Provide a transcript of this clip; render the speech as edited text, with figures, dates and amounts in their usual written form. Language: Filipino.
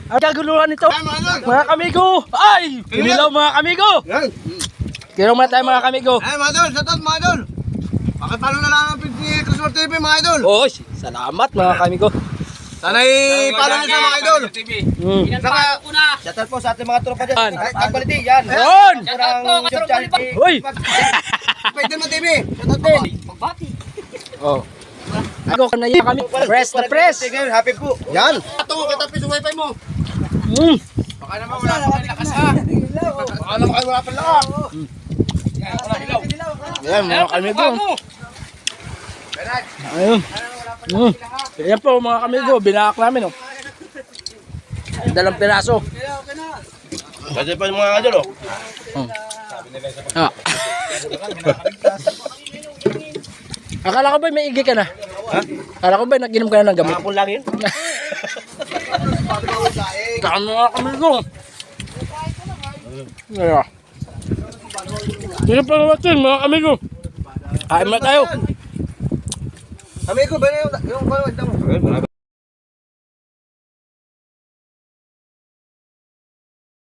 Ang kaguluhan nito. Mga kamigo. Ay! Kinilaw mga kamigo. Kinilaw muna tayo mga kamigo. Ay mga idol, shoutout mga idol. Pakipalo na lang ang ni Crismar TV mga idol. Oy, salamat mga kamigo. Sana'y palo nyo sa mga idol. Saka, Shoutout po sa ating mga tropa dyan. Yan. Tagbaliti, yan. Yun! Kurang charity. Uy! Pwede mo TV. Shoutout din. Oh. Ako na yan kami. Press na press. Happy po. Yan. Ito, katapis yung wifi mo. Baka naman wala pa lakas ha. Baka naman wala pa lakas. Yan mga kamigo. Ayun. Yan po mga kamigo. Binahak namin oh. Dalang piraso. Kasi pa yung mga idol oh. Ah. Akala ko ba may igi ka na? Ha? Akala ko ba nag-inom ka na ng gamot? Kapon lang yun. Kaan mga kamigo. Ayan. Sige pa natin mga kamigo. Kain na tayo. Amigo, ba yung